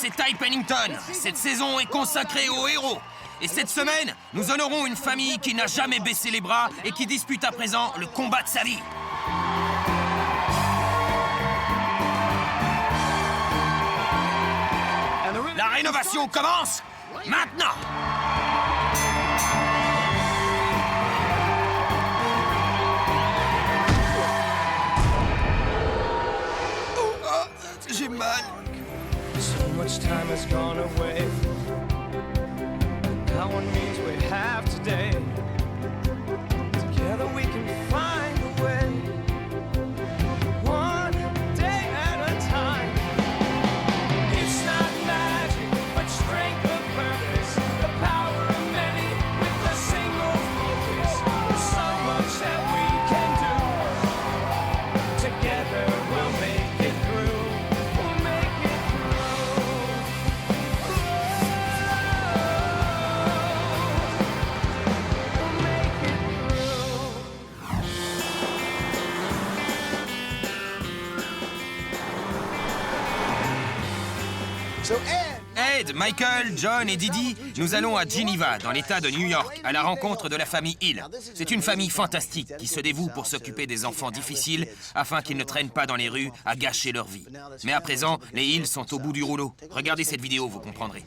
c'est Ty Pennington. Cette saison est consacrée aux héros. Et cette semaine, nous honorons une famille qui n'a jamais baissé les bras et qui dispute à présent le combat de sa vie. La rénovation commence maintenant. J'ai mal. So much time has gone away. Now one means we have today. Together we can find a way. One day at a time. It's not magic, but strength of purpose. The power of many with a single focus. There's so much that we can do. Together we'll make it through. We'll make it through. We'll make it through. Ed, Michael, John et Didi, nous allons à Geneva, dans l'État de New York, à la rencontre de la famille Hill. C'est une famille fantastique qui se dévoue pour s'occuper des enfants difficiles afin qu'ils ne traînent pas dans les rues à gâcher leur vie. Mais à présent, les Hill sont au bout du rouleau. Regardez cette vidéo, vous comprendrez.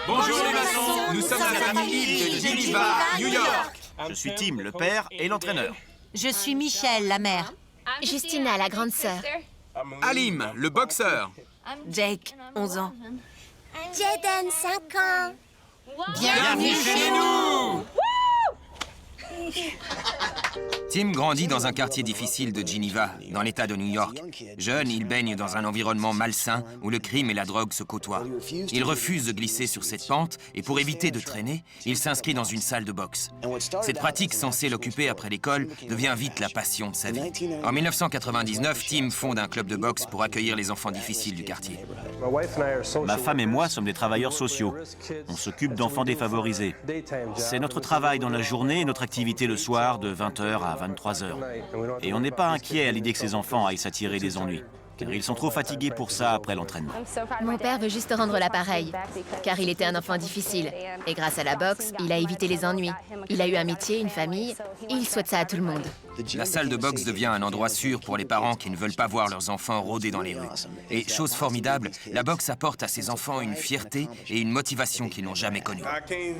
Bonjour les maçons, nous sommes la famille Hill de Geneva, New York. Je suis Tim, le père et l'entraîneur. Je suis Michelle, la mère. Justina, la grande sœur. Alim, le boxeur. Jake, 11 ans. Jaden, 5 ans. Bienvenue chez nous. Tim grandit dans un quartier difficile de Geneva, dans l'État de New York. Jeune, il baigne dans un environnement malsain où le crime et la drogue se côtoient. Il refuse de glisser sur cette pente et pour éviter de traîner, il s'inscrit dans une salle de boxe. Cette pratique censée l'occuper après l'école devient vite la passion de sa vie. En 1999, Tim fonde un club de boxe pour accueillir les enfants difficiles du quartier. Ma femme et moi sommes des travailleurs sociaux. On s'occupe d'enfants défavorisés. C'est notre travail dans la journée et notre activité le soir de 20h à 23h. Et on n'est pas inquiet à l'idée que ces enfants aillent s'attirer des ennuis, car ils sont trop fatigués pour ça après l'entraînement. Mon père veut juste rendre l'appareil, car il était un enfant difficile. Et grâce à la boxe, il a évité les ennuis. Il a eu un métier, une famille, et il souhaite ça à tout le monde. La salle de boxe devient un endroit sûr pour les parents qui ne veulent pas voir leurs enfants rôder dans les rues. Et chose formidable, la boxe apporte à ces enfants une fierté et une motivation qu'ils n'ont jamais connue.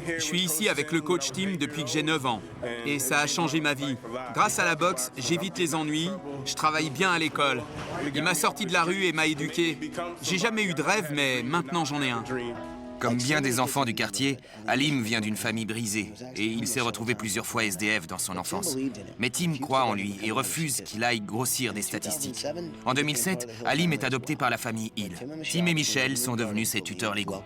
Je suis ici avec le coach Tim depuis que j'ai 9 ans. Et ça a changé ma vie. Grâce à la boxe, j'évite les ennuis, je travaille bien à l'école. Il m'a sorti de la rue et m'a éduqué. J'ai jamais eu de rêve, mais maintenant j'en ai un. Comme bien des enfants du quartier, Alim vient d'une famille brisée et il s'est retrouvé plusieurs fois SDF dans son enfance. Mais Tim croit en lui et refuse qu'il aille grossir des statistiques. En 2007, Alim est adopté par la famille Hill. Tim et Michelle sont devenus ses tuteurs légaux.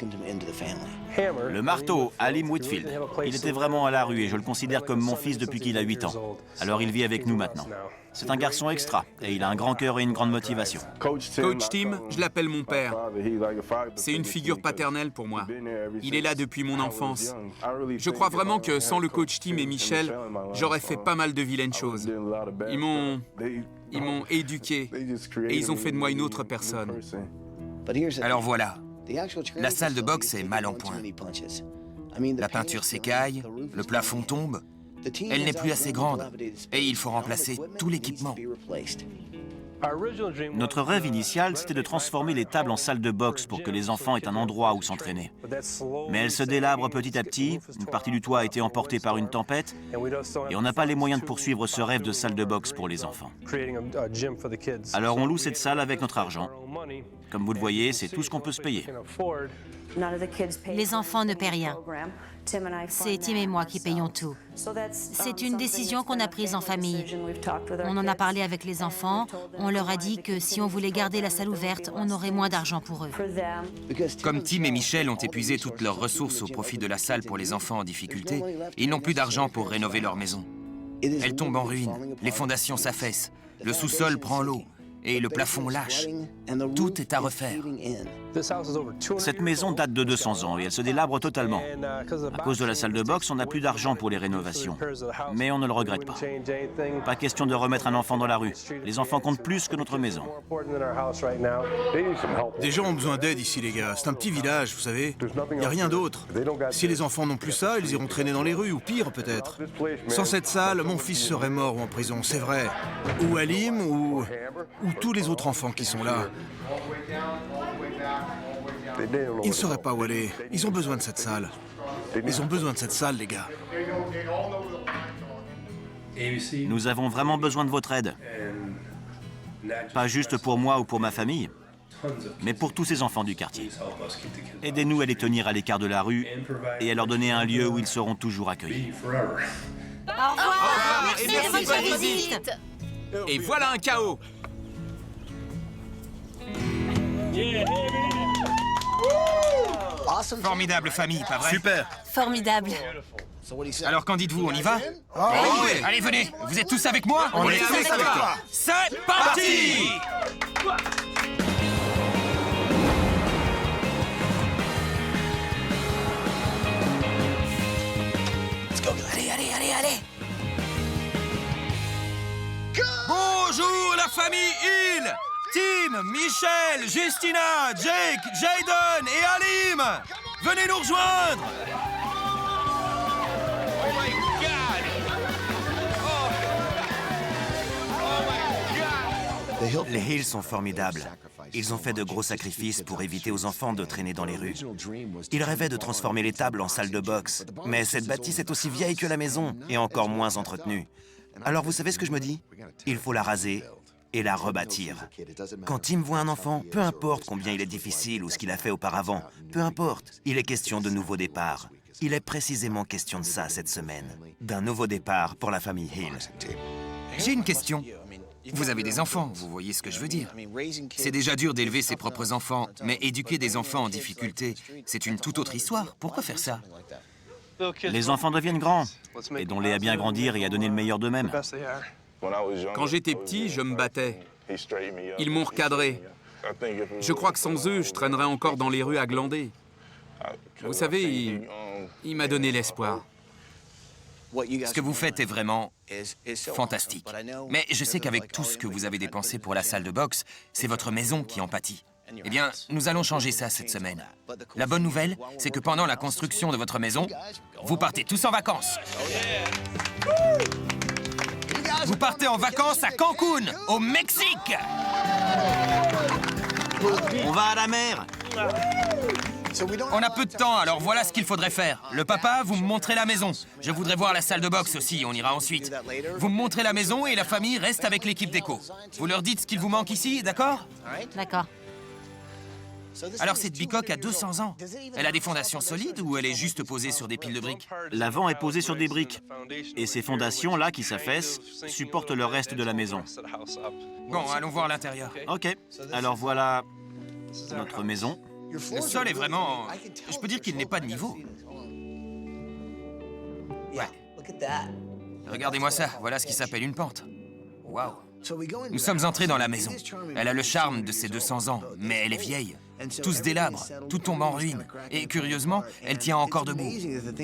Le marteau, Alim Whitfield. Il était vraiment à la rue et je le considère comme mon fils depuis qu'il a 8 ans. Alors il vit avec nous maintenant. C'est un garçon extra et il a un grand cœur et une grande motivation. Coach Tim, je l'appelle mon père. C'est une figure paternelle pour moi. Il est là depuis mon enfance. Je crois vraiment que sans le coach Tim et Michel, j'aurais fait pas mal de vilaines choses. Ils m'ont éduqué et ils ont fait de moi une autre personne. Alors voilà, la salle de boxe est mal en point. La peinture s'écaille, le plafond tombe. Elle n'est plus assez grande et il faut remplacer tout l'équipement. Notre rêve initial, c'était de transformer les tables en salle de boxe pour que les enfants aient un endroit où s'entraîner. Mais elle se délabre petit à petit, une partie du toit a été emportée par une tempête et on n'a pas les moyens de poursuivre ce rêve de salle de boxe pour les enfants. Alors on loue cette salle avec notre argent. Comme vous le voyez, c'est tout ce qu'on peut se payer. Les enfants ne paient rien. C'est Tim et moi qui payons tout. C'est une décision qu'on a prise en famille. On en a parlé avec les enfants. On leur a dit que si on voulait garder la salle ouverte, on aurait moins d'argent pour eux. Comme Tim et Michel ont épuisé toutes leurs ressources au profit de la salle pour les enfants en difficulté, ils n'ont plus d'argent pour rénover leur maison. Elle tombe en ruine, les fondations s'affaissent, le sous-sol prend l'eau et le plafond lâche. Tout est à refaire. Cette maison date de 200 ans et elle se délabre totalement. À cause de la salle de boxe, on n'a plus d'argent pour les rénovations. Mais on ne le regrette pas. Pas question de remettre un enfant dans la rue. Les enfants comptent plus que notre maison. Des gens ont besoin d'aide ici, les gars. C'est un petit village, vous savez. Il n'y a rien d'autre. Si les enfants n'ont plus ça, ils iront traîner dans les rues, ou pire peut-être. Sans cette salle, mon fils serait mort ou en prison, c'est vrai. Ou Halim, ou tous les autres enfants qui sont là. Ils ne sauraient pas où aller. Ils ont besoin de cette salle. Ils ont besoin de cette salle, les gars. Nous avons vraiment besoin de votre aide. Pas juste pour moi ou pour ma famille, mais pour tous ces enfants du quartier. Aidez-nous à les tenir à l'écart de la rue et à leur donner un lieu où ils seront toujours accueillis. Au revoir. Merci de votre visite. Et voilà un chaos. Formidable famille, pas vrai? Super. Formidable. Alors qu'en dites-vous, on y va? Oui. Allez, venez, vous êtes tous avec moi? On est avec toi. C'est parti! Allez! Bonjour la famille Hill! Tim, Michel, Justina, Jake, Jaden et Halim! Venez nous rejoindre! Les Hills sont formidables. Ils ont fait de gros sacrifices pour éviter aux enfants de traîner dans les rues. Ils rêvaient de transformer les tables en salle de boxe. Mais cette bâtisse est aussi vieille que la maison et encore moins entretenue. Alors vous savez ce que je me dis? Il faut la raser et la rebâtir. Quand Tim voit un enfant, peu importe combien il est difficile ou ce qu'il a fait auparavant, peu importe, il est question de nouveau départ. Il est précisément question de ça cette semaine. D'un nouveau départ pour la famille Hill. J'ai une question. Vous avez des enfants, vous voyez ce que je veux dire. C'est déjà dur d'élever ses propres enfants, mais éduquer des enfants en difficulté, c'est une toute autre histoire. Pourquoi faire ça? Les enfants deviennent grands. Aidons-les à bien grandir et à donner le meilleur d'eux-mêmes. Quand j'étais petit, je me battais. Ils m'ont recadré. Je crois que sans eux, je traînerais encore dans les rues à glander. Vous savez, il m'a donné l'espoir. Ce que vous faites est vraiment fantastique. Mais je sais qu'avec tout ce que vous avez dépensé pour la salle de boxe, c'est votre maison qui en pâtit. Eh bien, nous allons changer ça cette semaine. La bonne nouvelle, c'est que pendant la construction de votre maison, vous partez tous en vacances. Vous partez en vacances à Cancun, au Mexique. On va à la mer. On a peu de temps, alors voilà ce qu'il faudrait faire. Le papa, vous me montrez la maison. Je voudrais voir la salle de boxe aussi, on ira ensuite. Vous me montrez la maison et la famille reste avec l'équipe déco. Vous leur dites ce qu'il vous manque ici, d'accord? D'accord. Alors cette bicoque a 200 ans. Elle a des fondations solides ou elle est juste posée sur des piles de briques? L'avant est posé sur des briques. Et ces fondations-là qui s'affaissent supportent le reste de la maison. Bon, allons voir l'intérieur. Ok, alors voilà notre maison. Le sol est vraiment... Je peux dire qu'il n'est pas de niveau. Ouais. Regardez-moi ça, voilà ce qui s'appelle une pente. Waouh. Nous sommes entrés dans la maison. Elle a le charme de ses 200 ans, mais elle est vieille. Tout se délabre, tout tombe en ruine. Et curieusement, elle tient encore debout.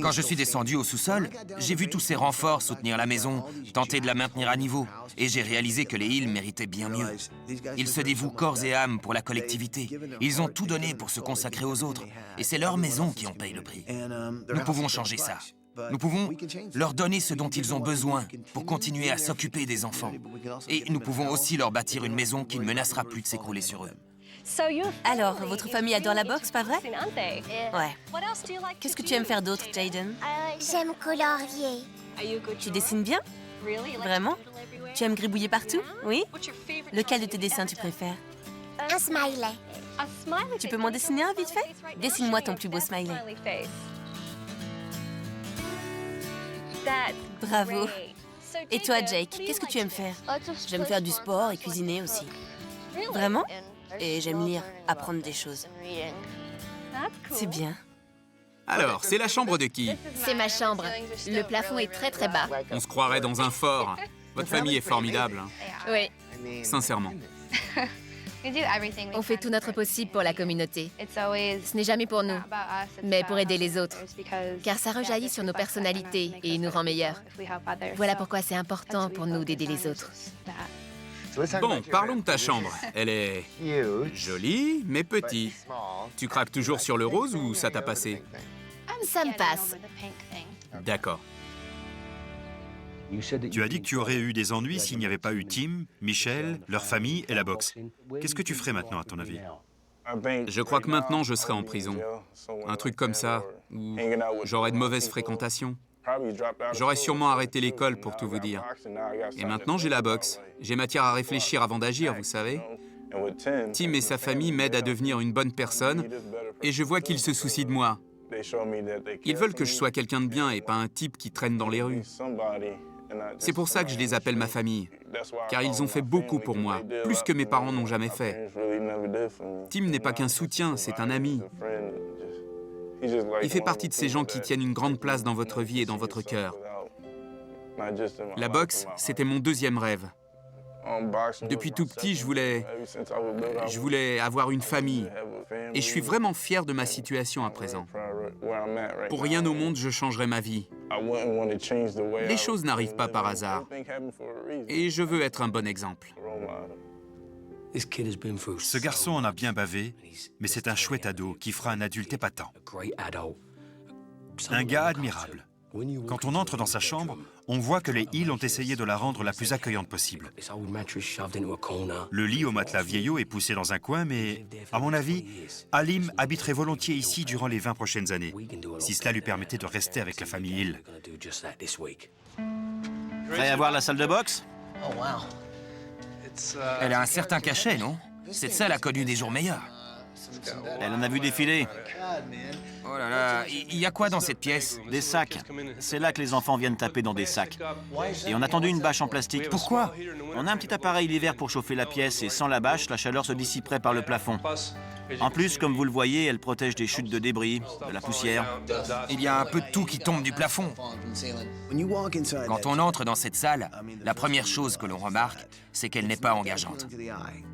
Quand je suis descendu au sous-sol, j'ai vu tous ces renforts soutenir la maison, tenter de la maintenir à niveau. Et j'ai réalisé que les Hills méritaient bien mieux. Ils se dévouent corps et âme pour la collectivité. Ils ont tout donné pour se consacrer aux autres. Et c'est leur maison qui en paye le prix. Nous pouvons changer ça. Nous pouvons leur donner ce dont ils ont besoin pour continuer à s'occuper des enfants. Et nous pouvons aussi leur bâtir une maison qui ne menacera plus de s'écrouler sur eux. Alors, votre famille adore la boxe, pas vrai? Ouais. Qu'est-ce que tu aimes faire d'autre, Jaden? J'aime colorier. Tu dessines bien? Vraiment? Tu aimes gribouiller partout? Oui? Lequel de tes dessins tu préfères? Un smiley. Tu peux m'en dessiner un vite fait? Dessine-moi ton plus beau smiley. Bravo. Et toi, Jake, qu'est-ce que tu aimes faire? J'aime faire du sport et cuisiner aussi. Vraiment? Et j'aime lire, apprendre des choses. C'est bien. Alors, c'est la chambre de qui? C'est ma chambre. Le plafond est très très bas. On se croirait dans un fort. Votre famille est formidable, hein. Oui. Sincèrement. On fait tout notre possible pour la communauté. Ce n'est jamais pour nous, mais pour aider les autres. Car ça rejaillit sur nos personnalités et nous rend meilleurs. Voilà pourquoi c'est important pour nous d'aider les autres. Bon, parlons de ta chambre. Elle est jolie, mais petite. Tu craques toujours sur le rose ou ça t'a passé? Ça me passe. D'accord. Tu as dit que tu aurais eu des ennuis s'il n'y avait pas eu Tim, Michel, leur famille et la boxe. Qu'est-ce que tu ferais maintenant, à ton avis? Je crois que maintenant, je serai en prison. Un truc comme ça, où j'aurais de mauvaises fréquentations. J'aurais sûrement arrêté l'école, pour tout vous dire. Et maintenant, j'ai la boxe. J'ai matière à réfléchir avant d'agir, vous savez. Tim et sa famille m'aident à devenir une bonne personne, et je vois qu'ils se soucient de moi. Ils veulent que je sois quelqu'un de bien et pas un type qui traîne dans les rues. C'est pour ça que je les appelle ma famille, car ils ont fait beaucoup pour moi, plus que mes parents n'ont jamais fait. Tim n'est pas qu'un soutien, c'est un ami. Il fait partie de ces gens qui tiennent une grande place dans votre vie et dans votre cœur. La boxe, c'était mon deuxième rêve. Depuis tout petit, je voulais avoir une famille. Et je suis vraiment fier de ma situation à présent. Pour rien au monde, je changerai ma vie. Les choses n'arrivent pas par hasard. Et je veux être un bon exemple. Ce garçon en a bien bavé, mais c'est un chouette ado qui fera un adulte épatant. Un gars admirable. Quand on entre dans sa chambre, on voit que les Hill ont essayé de la rendre la plus accueillante possible. Le lit au matelas vieillot est poussé dans un coin, mais, à mon avis, Halim habiterait volontiers ici durant les 20 prochaines années, si cela lui permettait de rester avec la famille Hill. Prêt à voir la salle de boxe? Elle a un certain cachet, non? Cette salle a connu des jours meilleurs. Elle en a vu défiler. Oh là là, il y a quoi dans cette pièce? Des sacs. C'est là que les enfants viennent taper dans des sacs. Et on a tendu une bâche en plastique. Pourquoi? On a un petit appareil l'hiver pour chauffer la pièce et sans la bâche, la chaleur se dissiperait par le plafond. En plus, comme vous le voyez, elle protège des chutes de débris, de la poussière. Il y a un peu de tout qui tombe du plafond. Quand on entre dans cette salle, la première chose que l'on remarque, c'est qu'elle n'est pas engageante.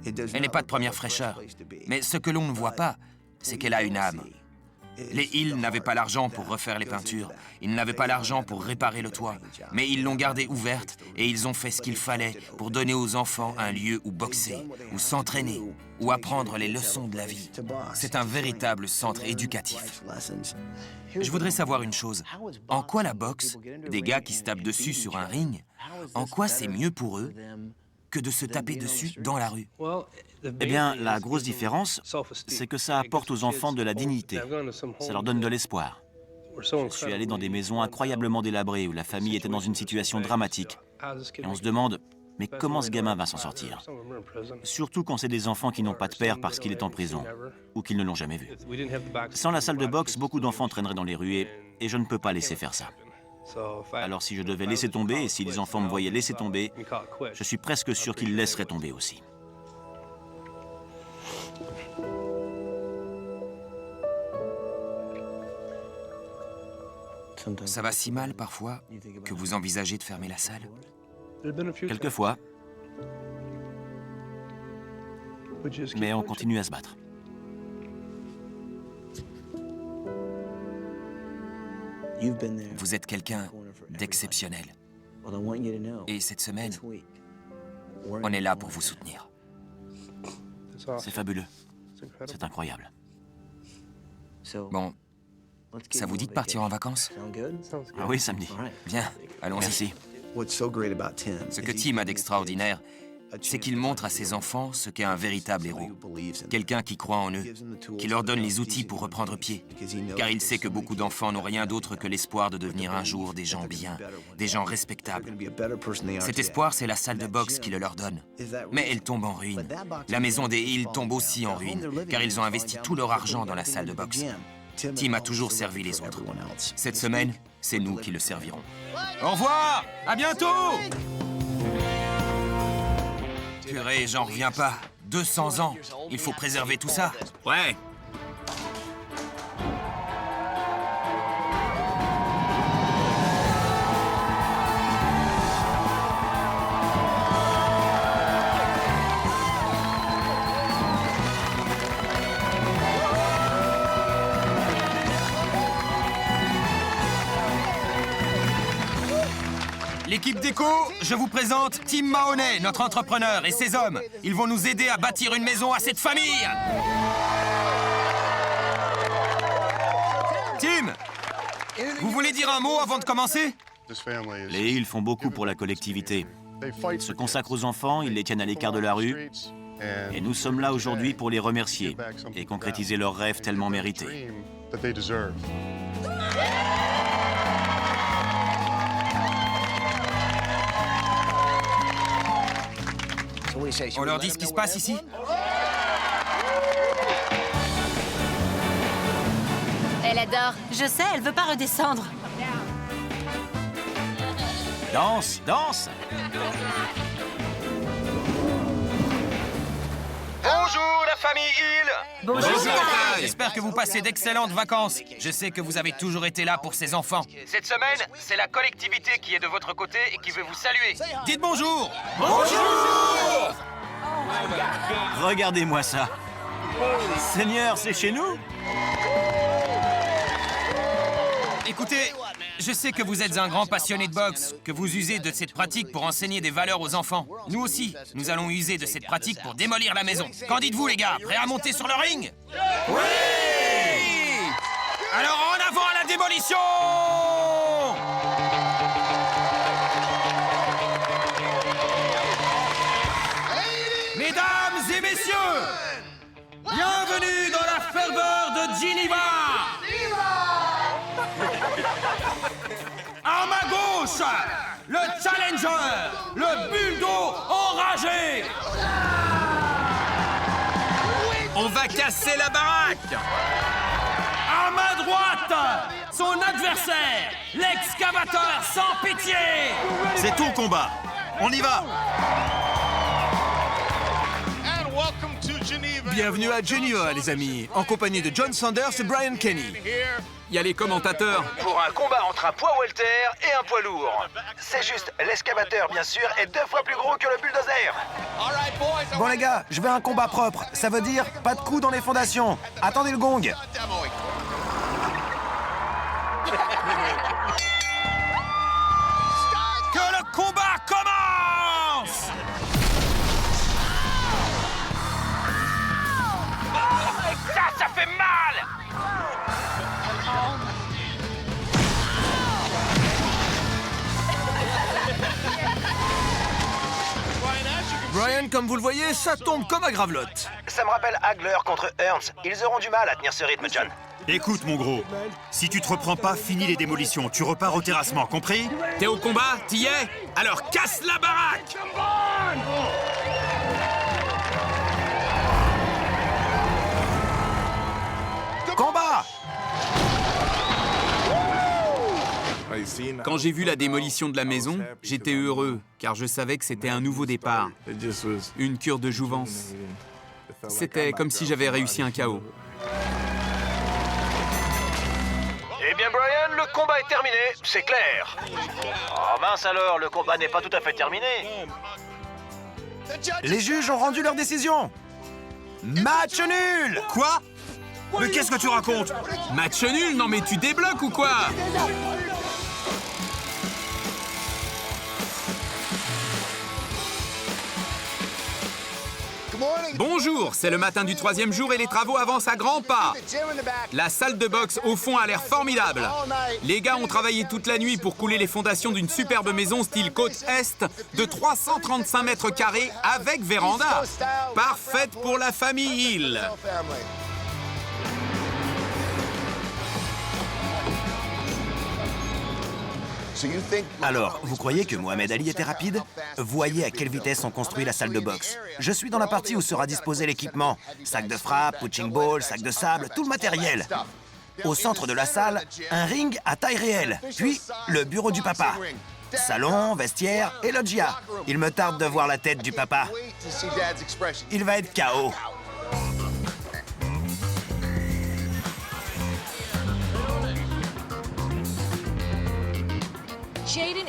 Elle n'est pas de première fraîcheur. Mais ce que l'on ne voit pas, c'est qu'elle a une âme. Les Hill n'avaient pas l'argent pour refaire les peintures, ils n'avaient pas l'argent pour réparer le toit, mais ils l'ont gardée ouverte et ils ont fait ce qu'il fallait pour donner aux enfants un lieu où boxer, où s'entraîner, où apprendre les leçons de la vie. C'est un véritable centre éducatif. Je voudrais savoir une chose. En quoi la boxe, des gars qui se tapent dessus sur un ring, en quoi c'est mieux pour eux que de se taper dessus dans la rue? Eh bien, la grosse différence, c'est que ça apporte aux enfants de la dignité. Ça leur donne de l'espoir. Je suis allé dans des maisons incroyablement délabrées où la famille était dans une situation dramatique. Et on se demande, mais comment ce gamin va s'en sortir? Surtout quand c'est des enfants qui n'ont pas de père parce qu'il est en prison, ou qu'ils ne l'ont jamais vu. Sans la salle de boxe, beaucoup d'enfants traîneraient dans les rues et je ne peux pas laisser faire ça. Alors si je devais laisser tomber, et si les enfants me voyaient laisser tomber, je suis presque sûr qu'ils laisseraient tomber aussi. Ça va si mal parfois que vous envisagez de fermer la salle? Quelquefois. Mais on continue à se battre. Vous êtes quelqu'un d'exceptionnel. Et cette semaine, on est là pour vous soutenir. C'est fabuleux. C'est incroyable. Bon, ça vous dit de partir en vacances? Ah oui, samedi. Bien, allons-y. Merci. Ce que Tim a d'extraordinaire, c'est qu'il montre à ses enfants ce qu'est un véritable héros. Quelqu'un qui croit en eux, qui leur donne les outils pour reprendre pied. Car il sait que beaucoup d'enfants n'ont rien d'autre que l'espoir de devenir un jour des gens bien, des gens respectables. Cet espoir, c'est la salle de boxe qui le leur donne. Mais elle tombe en ruine. La maison des Hill tombe aussi en ruine, car ils ont investi tout leur argent dans la salle de boxe. Tim a toujours servi les autres. Cette semaine, c'est nous qui le servirons. Au revoir! À bientôt! Purée, j'en reviens pas. 200 ans. Il faut préserver tout ça. Ouais. Équipe déco, je vous présente Tim Mahoney, notre entrepreneur, et ses hommes. Ils vont nous aider à bâtir une maison à cette famille. Tim, vous voulez dire un mot avant de commencer? Les Hill font beaucoup pour la collectivité. Ils se consacrent aux enfants, ils les tiennent à l'écart de la rue. Et nous sommes là aujourd'hui pour les remercier et concrétiser leurs rêves tellement mérités. On leur dit ce qui se passe ici? Elle adore. Je sais, elle veut pas redescendre. Danse, danse! Bonjour la famille Hill. Bonjour. J'espère que vous passez d'excellentes vacances. Je sais que vous avez toujours été là pour ces enfants. Cette semaine, c'est la collectivité qui est de votre côté et qui veut vous saluer. Dites bonjour. Bonjour. Regardez-moi ça! Seigneur, c'est chez nous? Écoutez, je sais que vous êtes un grand passionné de boxe, que vous usez de cette pratique pour enseigner des valeurs aux enfants. Nous aussi, nous allons user de cette pratique pour démolir la maison. Qu'en dites-vous, les gars? Prêts à monter sur le ring? Oui! Alors en avant à la démolition! Mesdames et messieurs, bienvenue dans la ferveur de Geneva! À ma gauche, le challenger, le bulldo enragé. On va casser la baraque. À ma droite, son adversaire, l'excavateur sans pitié. C'est ton combat. On y va. Bienvenue à Geneva, les amis, en compagnie de John Sanders et Brian Kenny. Il y a les commentateurs. Pour un combat entre un poids welter et un poids lourd. C'est juste, l'excavateur, bien sûr, est 2 fois plus gros que le bulldozer. Bon les gars, je veux un combat propre. Ça veut dire pas de coups dans les fondations. Attendez le gong. Que le combat commence! Ça fait mal! Brian, comme vous le voyez, ça tombe comme à gravelotte. Ça me rappelle Hagler contre Ernst. Ils auront du mal à tenir ce rythme, John. Écoute, mon gros, si tu te reprends pas, finis les démolitions. Tu repars au terrassement, compris? T'es au combat? T'y es? Alors casse la baraque! Combat! Quand j'ai vu la démolition de la maison, j'étais heureux, car je savais que c'était un nouveau départ. Une cure de jouvence. C'était comme si j'avais réussi un chaos. Eh bien, Brian, le combat est terminé, c'est clair. Oh mince alors, le combat n'est pas tout à fait terminé. Les juges ont rendu leur décision. Match nul! Quoi? Mais qu'est-ce que tu racontes? Match nul? Non mais tu débloques ou quoi? Bonjour, c'est le matin du 3e jour et les travaux avancent à grands pas. La salle de boxe au fond a l'air formidable. Les gars ont travaillé toute la nuit pour couler les fondations d'une superbe maison style côte est de 335 mètres carrés avec véranda. Parfaite pour la famille Hill. Alors, vous croyez que Mohamed Ali était rapide? Voyez à quelle vitesse on construit la salle de boxe. Je suis dans la partie où sera disposé l'équipement. Sac de frappe, punching ball, sac de sable, tout le matériel. Au centre de la salle, un ring à taille réelle. Puis, le bureau du papa. Salon, vestiaire et loggia. Il me tarde de voir la tête du papa. Il va être KO.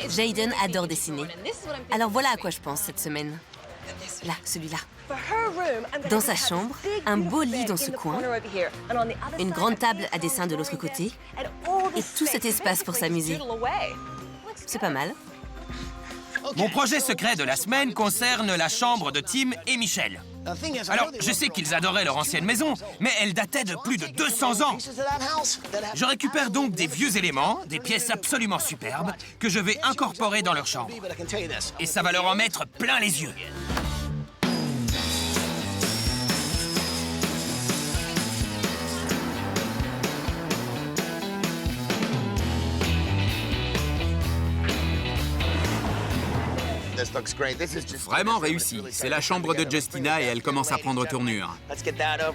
Jaden adore dessiner. Alors voilà à quoi je pense cette semaine. Là, celui-là. Dans sa chambre, un beau lit dans ce coin, une grande table à dessin de l'autre côté, et tout cet espace pour s'amuser. C'est pas mal. Mon projet secret de la semaine concerne la chambre de Tim et Michel. Alors, je sais qu'ils adoraient leur ancienne maison, mais elle datait de plus de 200 ans. Je récupère donc des vieux éléments, des pièces absolument superbes, que je vais incorporer dans leur chambre. Et ça va leur en mettre plein les yeux. Vraiment réussi. C'est la chambre de Justina et elle commence à prendre tournure.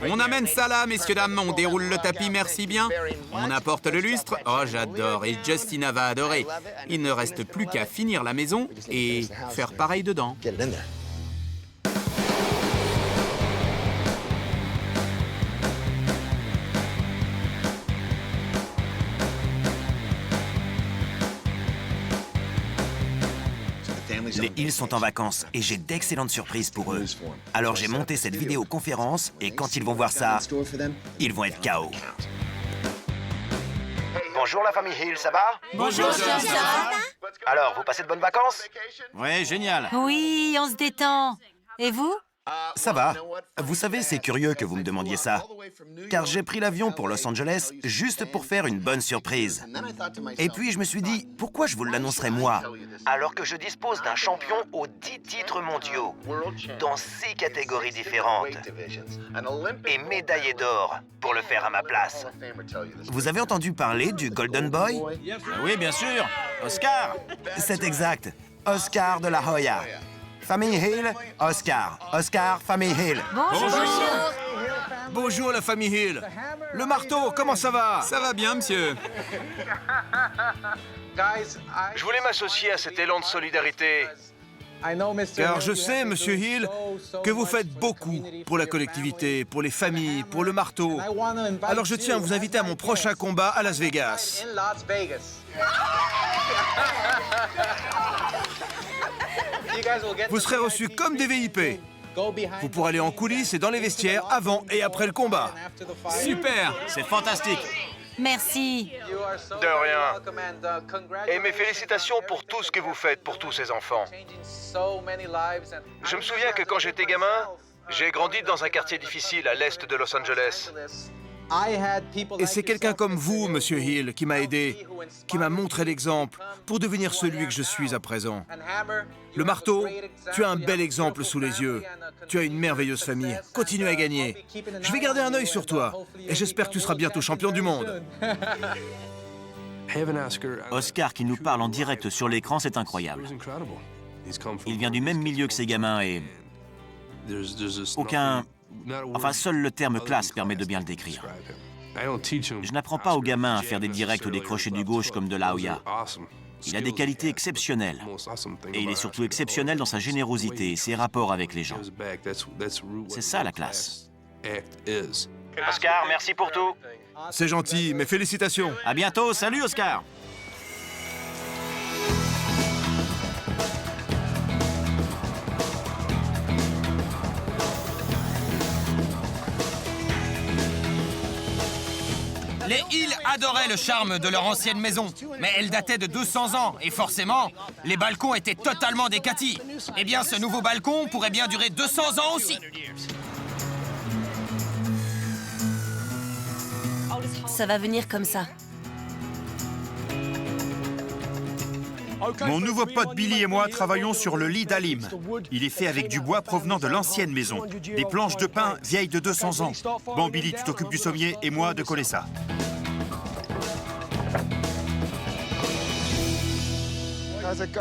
On amène ça là, messieurs, dames. On déroule le tapis, merci bien. On apporte le lustre. Oh, j'adore. Et Justina va adorer. Il ne reste plus qu'à finir la maison et faire pareil dedans. Les Hills sont en vacances et j'ai d'excellentes surprises pour eux. Alors j'ai monté cette vidéoconférence et quand ils vont voir ça, ils vont être KO. Bonjour la famille Hill, ça va? Bonjour, ça va? Alors, vous passez de bonnes vacances? Ouais, génial. Oui, on se détend. Et vous? Ça va. Vous savez, c'est curieux que vous me demandiez ça. Car j'ai pris l'avion pour Los Angeles juste pour faire une bonne surprise. Et puis je me suis dit, pourquoi je vous l'annoncerais moi? Alors que je dispose d'un champion aux 10 titres mondiaux, dans 6 catégories différentes, et médaillé d'or pour le faire à ma place. Vous avez entendu parler du Golden Boy? Oui, bien sûr. Oscar. C'est exact. Oscar de la Hoya. Famille Hill, Oscar. Oscar, famille Hill. Bonjour. Bonjour la famille Hill. Le marteau, comment ça va? Ça va bien, monsieur. Je voulais m'associer à cet élan de solidarité. Car je sais, monsieur Hill, que vous faites beaucoup pour la collectivité, pour les familles, pour le marteau. Alors je tiens à vous inviter à mon prochain combat à Las Vegas. Vous serez reçus comme des VIP. Vous pourrez aller en coulisses et dans les vestiaires avant et après le combat. Super. C'est fantastique. Merci. De rien. Et mes félicitations pour tout ce que vous faites pour tous ces enfants. Je me souviens que quand j'étais gamin, j'ai grandi dans un quartier difficile à l'est de Los Angeles. Et c'est quelqu'un comme vous, monsieur Hill, qui m'a aidé, qui m'a montré l'exemple pour devenir celui que je suis à présent. Le marteau, tu as un bel exemple sous les yeux. Tu as une merveilleuse famille. Continue à gagner. Je vais garder un œil sur toi et j'espère que tu seras bientôt champion du monde. Oscar qui nous parle en direct sur l'écran, c'est incroyable. Il vient du même milieu que ces gamins et Enfin, seul le terme classe permet de bien le décrire. Je n'apprends pas aux gamins à faire des directs ou des crochets du gauche comme de la Hoya. Il a des qualités exceptionnelles. Et il est surtout exceptionnel dans sa générosité et ses rapports avec les gens. C'est ça la classe. Oscar, merci pour tout. C'est gentil, mais félicitations. À bientôt, salut Oscar. Les Hill adoraient le charme de leur ancienne maison, mais elle datait de 200 ans, et forcément, les balcons étaient totalement décatis. Eh bien, ce nouveau balcon pourrait bien durer 200 ans aussi. Ça va venir comme ça. Mon nouveau pote Billy et moi travaillons sur le lit d'Alim. Il est fait avec du bois provenant de l'ancienne maison. Des planches de pin vieilles de 200 ans. Bon, Billy, tu t'occupes du sommier et moi de coller ça.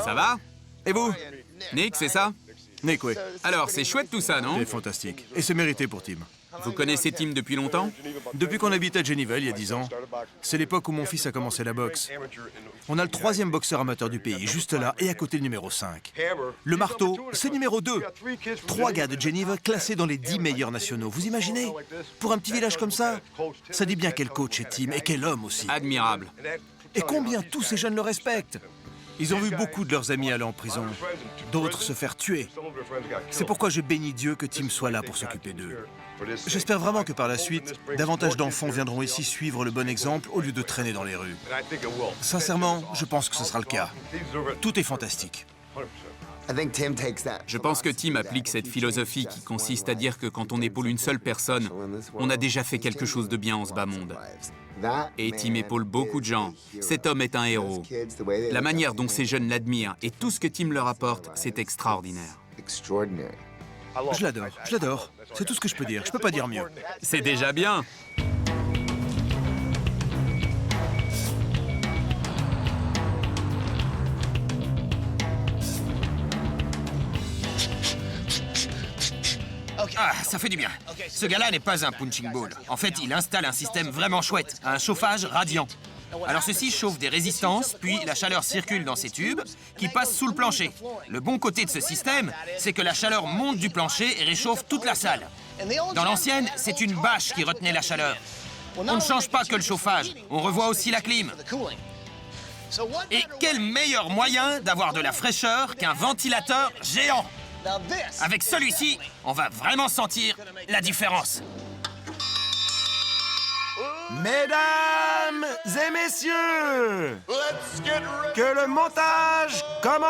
Ça va? Et vous? Nick, c'est ça? Nick, oui. Alors, c'est chouette tout ça, non? C'est fantastique. Et c'est mérité pour Tim. Vous connaissez Tim depuis longtemps? Depuis qu'on habite à Jennyville, il y a 10 ans. C'est l'époque où mon fils a commencé la boxe. On a le 3e boxeur amateur du pays, juste là, et à côté le numéro 5. Le marteau, c'est numéro 2. 3 gars de Jennyville classés dans les 10 meilleurs nationaux. Vous imaginez? Pour un petit village comme ça, ça dit bien quel coach est Tim, et quel homme aussi. Admirable. Et combien tous ces jeunes le respectent. Ils ont vu beaucoup de leurs amis aller en prison, d'autres se faire tuer. C'est pourquoi je bénis Dieu que Tim soit là pour s'occuper d'eux. J'espère vraiment que par la suite, davantage d'enfants viendront ici suivre le bon exemple au lieu de traîner dans les rues. Sincèrement, je pense que ce sera le cas. Tout est fantastique. Je pense que Tim applique cette philosophie qui consiste à dire que quand on épaule une seule personne, on a déjà fait quelque chose de bien en ce bas monde. Et Tim épaule beaucoup de gens. Cet homme est un héros. La manière dont ces jeunes l'admirent et tout ce que Tim leur apporte, c'est extraordinaire. Je l'adore. C'est tout ce que je peux dire. Je peux pas dire mieux. C'est déjà bien. Ah, ça fait du bien. Ce gars-là n'est pas un punching ball. En fait, il installe un système vraiment chouette, un chauffage radiant. Alors ceci chauffe des résistances, puis la chaleur circule dans ces tubes qui passent sous le plancher. Le bon côté de ce système, c'est que la chaleur monte du plancher et réchauffe toute la salle. Dans l'ancienne, c'est une bâche qui retenait la chaleur. On ne change pas que le chauffage, on revoit aussi la clim. Et quel meilleur moyen d'avoir de la fraîcheur qu'un ventilateur géant! Avec celui-ci, on va vraiment sentir la différence. Mesdames et messieurs, que le montage commence!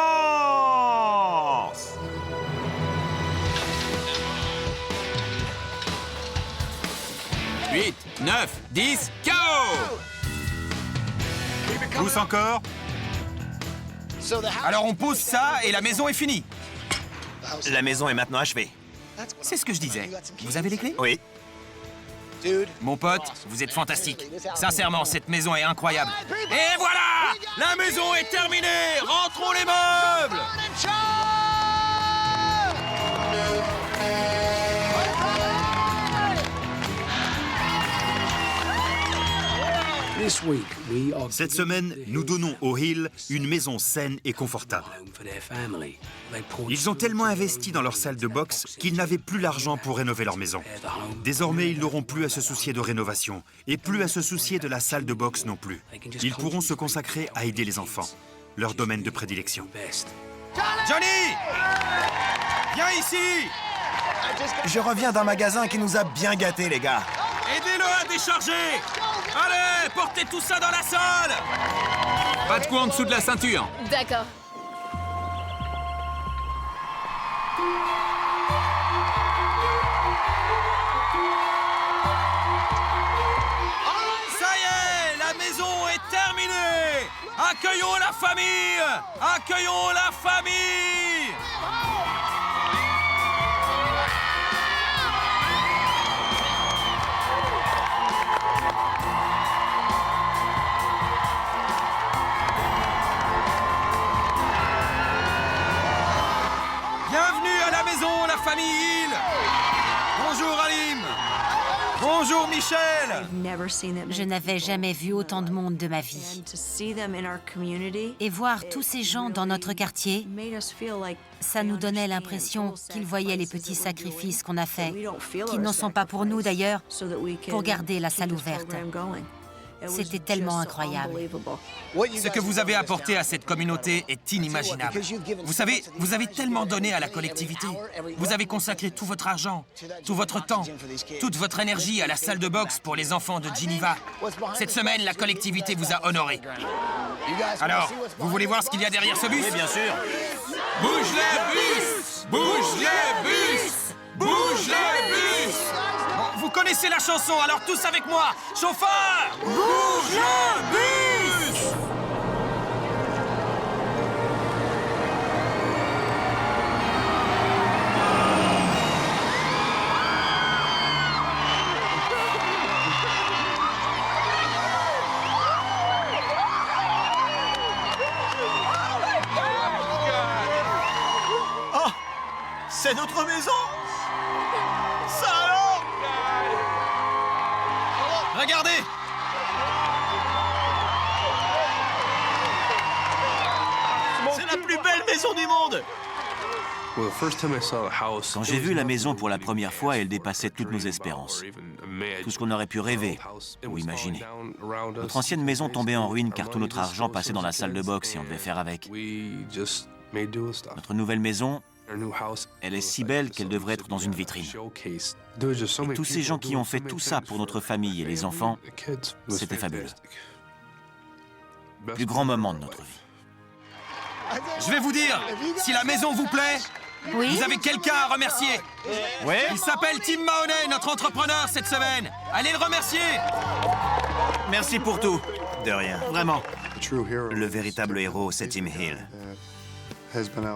« 8, 9, 10, KO !» Pousse encore. Alors on pose ça et la maison est finie. La maison est maintenant achevée. C'est ce que je disais. Vous avez les clés? Oui. Mon pote, vous êtes fantastique. Sincèrement, cette maison est incroyable. Et voilà! La maison est terminée! Rentrons les meubles! Cette semaine, nous donnons aux Hill une maison saine et confortable. Ils ont tellement investi dans leur salle de boxe qu'ils n'avaient plus l'argent pour rénover leur maison. Désormais, ils n'auront plus à se soucier de rénovation et plus à se soucier de la salle de boxe non plus. Ils pourront se consacrer à aider les enfants, leur domaine de prédilection. Johnny! Viens ici! Je reviens d'un magasin qui nous a bien gâtés, les gars. Aidez-le à décharger! Allez, portez tout ça dans la salle! Pas de coup en dessous de la ceinture. D'accord. Ça y est, la maison est terminée! Accueillons la famille! Accueillons la famille! Bienvenue à la maison, la famille Hill! Bonjour Alim! Bonjour Michel! Je n'avais jamais vu autant de monde de ma vie. Et voir tous ces gens dans notre quartier, ça nous donnait l'impression qu'ils voyaient les petits sacrifices qu'on a faits, qui n'en sont pas pour nous d'ailleurs, pour garder la salle ouverte. C'était tellement incroyable. Ce que vous avez apporté à cette communauté est inimaginable. Vous savez, vous avez tellement donné à la collectivité. Vous avez consacré tout votre argent, tout votre temps, toute votre énergie à la salle de boxe pour les enfants de Geneva. Cette semaine, la collectivité vous a honoré. Alors, vous voulez voir ce qu'il y a derrière ce bus? Oui, bien sûr. Bouge les bus! Bouge les bus! Bouge les bus! Bon, vous connaissez la chanson, alors tous avec moi! Chauffeur! Bouge le bus! Oh! C'est notre maison! Ça alors! Regardez! C'est la plus belle maison du monde! Quand j'ai vu la maison pour la première fois, elle dépassait toutes nos espérances. Tout ce qu'on aurait pu rêver ou imaginer. Notre ancienne maison tombait en ruine car tout notre argent passait dans la salle de boxe et on devait faire avec. Notre nouvelle maison, elle est si belle qu'elle devrait être dans une vitrine. Et tous ces gens qui ont fait tout ça pour notre famille et les enfants, c'était fabuleux. Le plus grand moment de notre vie. Je vais vous dire, si la maison vous plaît, Oui? vous avez quelqu'un à remercier. Ouais? Il s'appelle Tim Mahoney, notre entrepreneur cette semaine. Allez le remercier. Merci pour tout. De rien. Vraiment. Le véritable héros, c'est Tim Hill.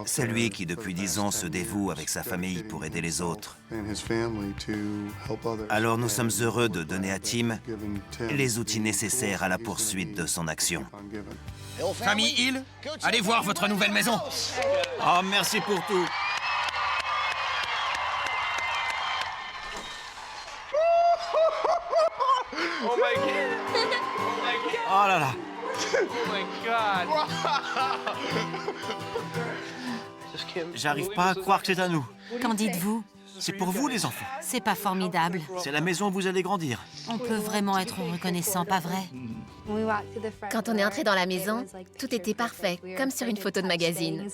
C'est lui qui, depuis 10 ans, se dévoue avec sa famille pour aider les autres. Alors nous sommes heureux de donner à Tim les outils nécessaires à la poursuite de son action. Famille Hill, allez voir votre nouvelle maison. Oh, merci pour tout. Oh my god. Oh là là. Oh my god. J'arrive pas à croire que c'est à nous. Qu'en dites-vous? C'est pour vous, les enfants. C'est pas formidable. C'est la maison où vous allez grandir. On peut vraiment être reconnaissant, pas vrai? Quand on est entré dans la maison, tout était parfait, comme sur une photo de magazine.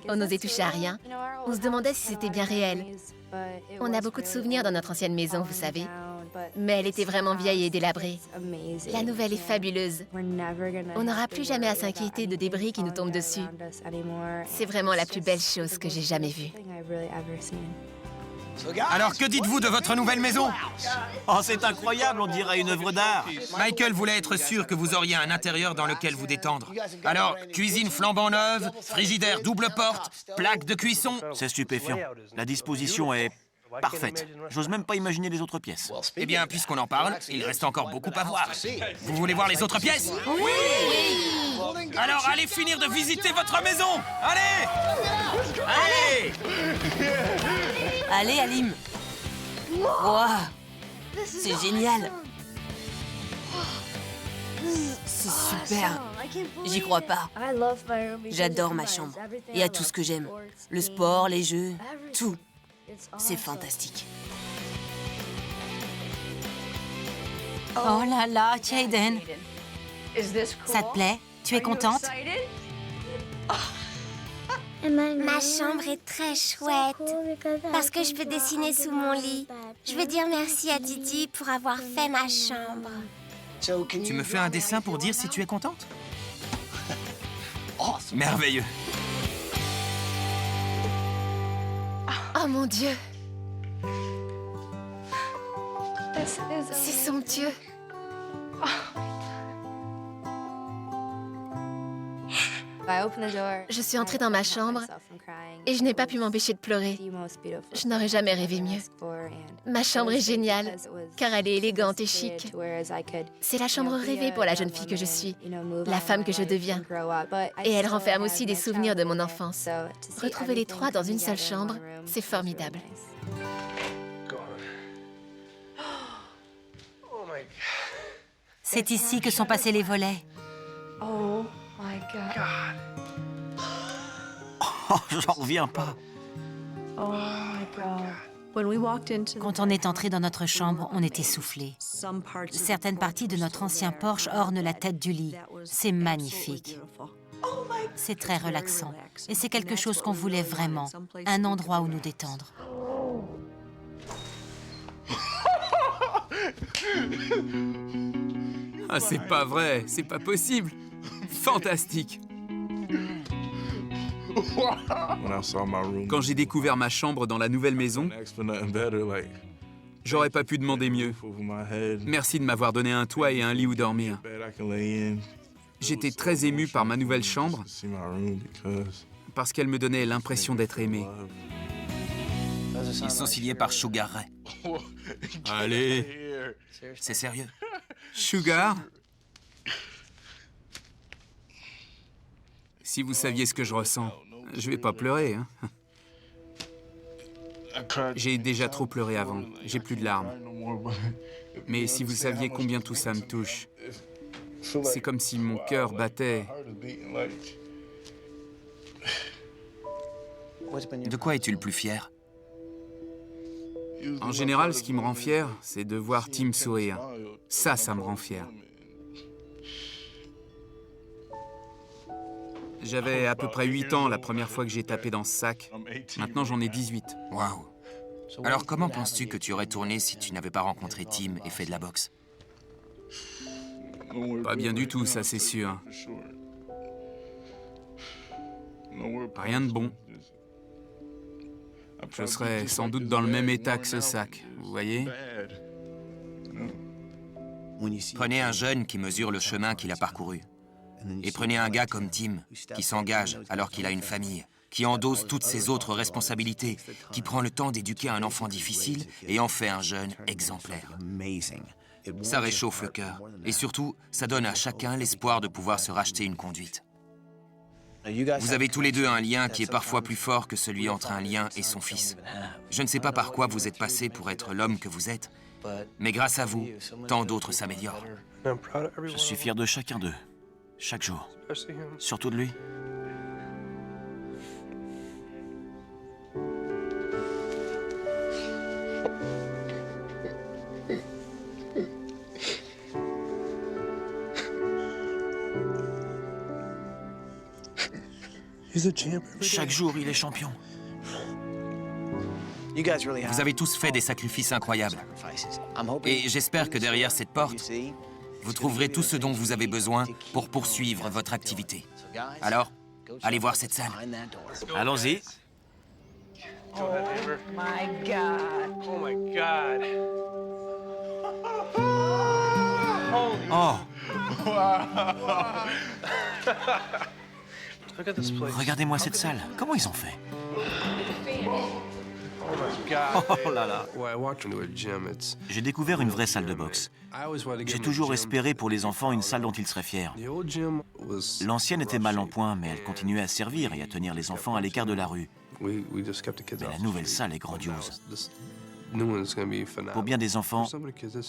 On n'osait toucher à rien. On se demandait si c'était bien réel. On a beaucoup de souvenirs dans notre ancienne maison, vous savez. Mais elle était vraiment vieille et délabrée. La nouvelle est fabuleuse. On n'aura plus jamais à s'inquiéter de débris qui nous tombent dessus. C'est vraiment la plus belle chose que j'ai jamais vue. Alors que dites-vous de votre nouvelle maison? Oh, c'est incroyable, on dirait une œuvre d'art. Michael voulait être sûr que vous auriez un intérieur dans lequel vous détendre. Alors, cuisine flambant neuve, frigidaire double porte, plaque de cuisson. C'est stupéfiant. La disposition est parfaite. J'ose même pas imaginer les autres pièces. Eh bien, puisqu'on en parle, il reste encore beaucoup à voir. Vous voulez voir les autres pièces? Oui! Alors, allez finir de visiter votre maison! Allez! Allez! Allez, Halim. Wow, c'est génial. C'est super. J'y crois pas. J'adore ma chambre. Il y a tout ce que j'aime. Le sport, les jeux, tout. C'est fantastique. Oh là là, Jaden. Ça te plaît? Tu es contente? Ma chambre est très chouette parce que je peux dessiner sous mon lit. Je veux dire merci à Didi pour avoir fait ma chambre. Tu me fais un dessin pour dire si tu es contente? Merveilleux. Oh mon Dieu! C'est somptueux. Je suis entrée dans ma chambre et je n'ai pas pu m'empêcher de pleurer. Je n'aurais jamais rêvé mieux. Ma chambre est géniale, car elle est élégante et chic. C'est la chambre rêvée pour la jeune fille que je suis, la femme que je deviens. Et elle renferme aussi des souvenirs de mon enfance. Retrouver les trois dans une seule chambre, c'est formidable. C'est ici que sont passés les volets. Oh my God. Oh, j'en reviens pas. Oh my God. Quand on est entré dans notre chambre, on est essoufflé. Certaines parties de notre ancien porche ornent la tête du lit. C'est magnifique. C'est très relaxant. Et c'est quelque chose qu'on voulait vraiment. Un endroit où nous détendre. Ah, c'est pas vrai, c'est pas possible. Fantastique. Quand j'ai découvert ma chambre dans la nouvelle maison, j'aurais pas pu demander mieux. Merci de m'avoir donné un toit et un lit où dormir. J'étais très ému par ma nouvelle chambre parce qu'elle me donnait l'impression d'être aimé. Ils sont signés par Sugar Ray. Allez. C'est sérieux? Sugar? Si vous saviez ce que je ressens, je vais pas pleurer, hein. J'ai déjà trop pleuré avant, j'ai plus de larmes. Mais si vous saviez combien tout ça me touche, c'est comme si mon cœur battait. De quoi es-tu le plus fier? En général, ce qui me rend fier, c'est de voir Tim sourire. Ça me rend fier. J'avais à peu près 8 ans la première fois que j'ai tapé dans ce sac. Maintenant, j'en ai 18. Waouh. Alors, comment penses-tu que tu aurais tourné si tu n'avais pas rencontré Tim et fait de la boxe? Pas bien du tout, ça, c'est sûr. Rien de bon. Je serais sans doute dans le même état que ce sac, vous voyez? Prenez un jeune qui mesure le chemin qu'il a parcouru. Et prenez un gars comme Tim, qui s'engage alors qu'il a une famille, qui endosse toutes ses autres responsabilités, qui prend le temps d'éduquer un enfant difficile et en fait un jeune exemplaire. Ça réchauffe le cœur. Et surtout, ça donne à chacun l'espoir de pouvoir se racheter une conduite. Vous avez tous les deux un lien qui est parfois plus fort que celui entre un lien et son fils. Je ne sais pas par quoi vous êtes passé pour être l'homme que vous êtes, mais grâce à vous, tant d'autres s'améliorent. Je suis fier de chacun d'eux, chaque jour. Surtout de lui. Chaque jour, il est champion. Vous avez tous fait des sacrifices incroyables. Et j'espère que derrière cette porte, vous trouverez tout ce dont vous avez besoin pour poursuivre votre activité. Alors, allez voir cette salle. Allons-y. Oh my God. Oh my God. Oh! Regardez-moi cette salle. Comment ils ont fait? Oh là là! J'ai découvert une vraie salle de boxe. J'ai toujours espéré pour les enfants une salle dont ils seraient fiers. L'ancienne était mal en point, mais elle continuait à servir et à tenir les enfants à l'écart de la rue. Mais la nouvelle salle est grandiose. Pour bien des enfants,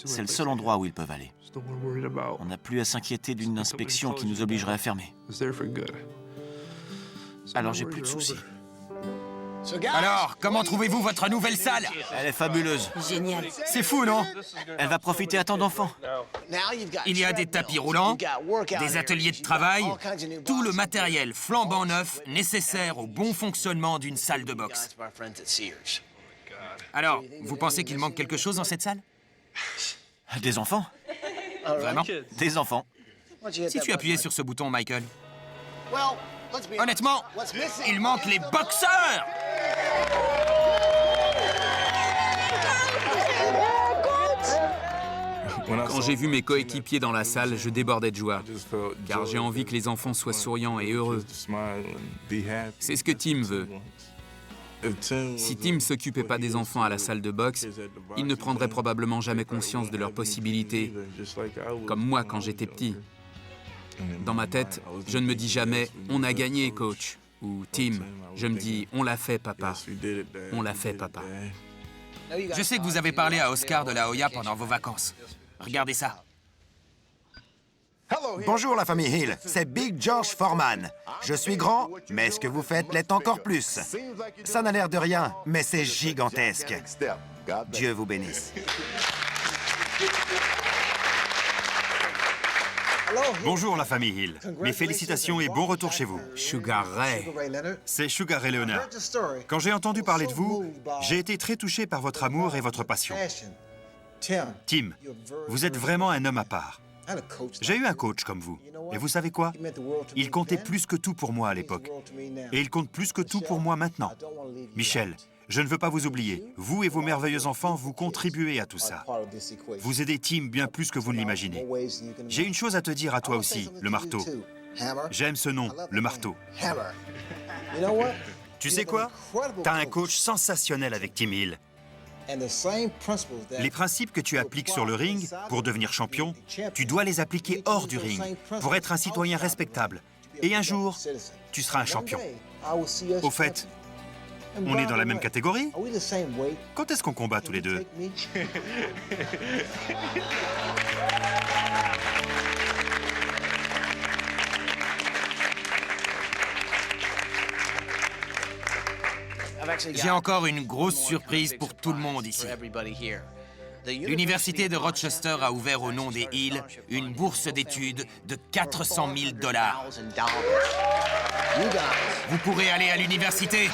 c'est le seul endroit où ils peuvent aller. On n'a plus à s'inquiéter d'une inspection qui nous obligerait à fermer. Alors j'ai plus de soucis. Alors, comment trouvez-vous votre nouvelle salle? Elle est fabuleuse. Génial. C'est fou, non? Elle va profiter à tant d'enfants. Il y a des tapis roulants, des ateliers de travail, tout le matériel flambant neuf nécessaire au bon fonctionnement d'une salle de boxe. Alors, vous pensez qu'il manque quelque chose dans cette salle? Des enfants? Vraiment? Des enfants. Si tu appuyais sur ce bouton, Michael. Honnêtement, il manque les boxeurs! Quand j'ai vu mes coéquipiers dans la salle, je débordais de joie, car j'ai envie que les enfants soient souriants et heureux. C'est ce que Tim veut. Si Tim s'occupait pas des enfants à la salle de boxe, il ne prendrait probablement jamais conscience de leurs possibilités, comme moi quand j'étais petit. Dans ma tête, je ne me dis jamais « on a gagné, coach » ou « Tim ». Je me dis « on l'a fait, papa ». On l'a fait, papa. Je sais que vous avez parlé à Oscar de la Hoya pendant vos vacances. Regardez ça. Bonjour la famille Hill, c'est Big George Foreman. Je suis grand, mais ce que vous faites l'est encore plus. Ça n'a l'air de rien, mais c'est gigantesque. Dieu vous bénisse. Bonjour la famille Hill. Mes félicitations et bon retour chez vous. Sugar Ray. C'est Sugar Ray Leonard. Quand j'ai entendu parler de vous, j'ai été très touché par votre amour et votre passion. Tim, vous êtes vraiment un homme à part. J'ai eu un coach comme vous. Et vous savez quoi? Il comptait plus que tout pour moi à l'époque. Et il compte plus que tout pour moi maintenant. Michel, je ne veux pas vous oublier. Vous et vos merveilleux enfants, vous contribuez à tout ça. Vous aidez Tim bien plus que vous ne l'imaginez. J'ai une chose à te dire à toi aussi, le marteau. J'aime ce nom, le marteau. Tu sais quoi? T'as un coach sensationnel avec Tim Hill. Les principes que tu appliques sur le ring pour devenir champion, tu dois les appliquer hors du ring pour être un citoyen respectable. Et un jour, tu seras un champion. Au fait, on est dans la même catégorie? Quand est-ce qu'on combat tous les deux? J'ai encore une grosse surprise pour tout le monde ici. L'Université de Rochester a ouvert au nom des Hill une bourse d'études de 400 000 $. Vous pourrez aller à l'université.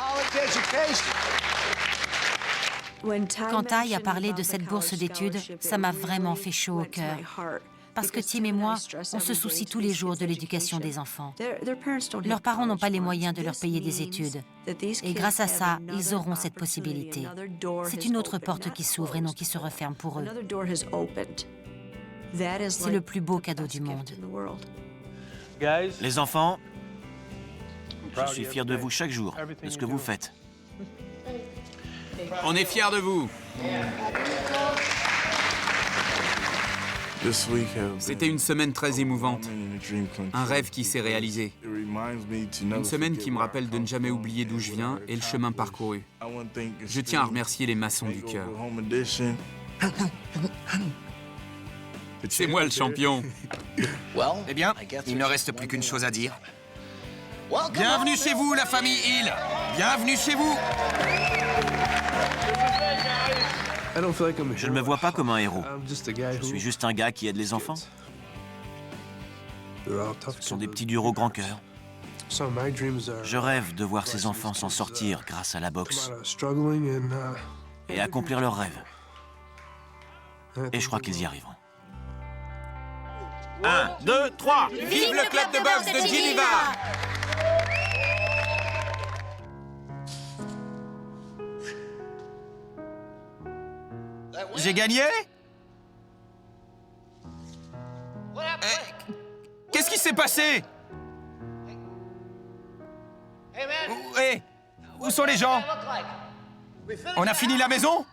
Quand Ty a parlé de cette bourse d'études, ça m'a vraiment fait chaud au cœur. Parce que Tim et moi, on se soucie tous les jours de l'éducation des enfants. Leurs parents n'ont pas les moyens de leur payer des études. Et grâce à ça, ils auront cette possibilité. C'est une autre porte qui s'ouvre et non qui se referme pour eux. C'est le plus beau cadeau du monde. Les enfants, je suis fier de vous chaque jour, de ce que vous faites. On est fiers de vous. C'était une semaine très émouvante. Un rêve qui s'est réalisé. Une semaine qui me rappelle de ne jamais oublier d'où je viens et le chemin parcouru. Je tiens à remercier les maçons du cœur. C'est moi le champion. Eh bien, il ne reste plus qu'une chose à dire. Bienvenue chez vous, la famille Hill. Bienvenue chez vous. Je ne me vois pas comme un héros. Je suis juste un gars qui aide les enfants. Ce sont des petits durs au grand cœur. Je rêve de voir ces enfants s'en sortir grâce à la boxe et accomplir leurs rêves. Et je crois qu'ils y arriveront. 1, 2, 3. Vive le club de boxe de Geneva! J'ai gagné? Qu'est-ce qui s'est passé? Où sont les gens? On a fini la maison?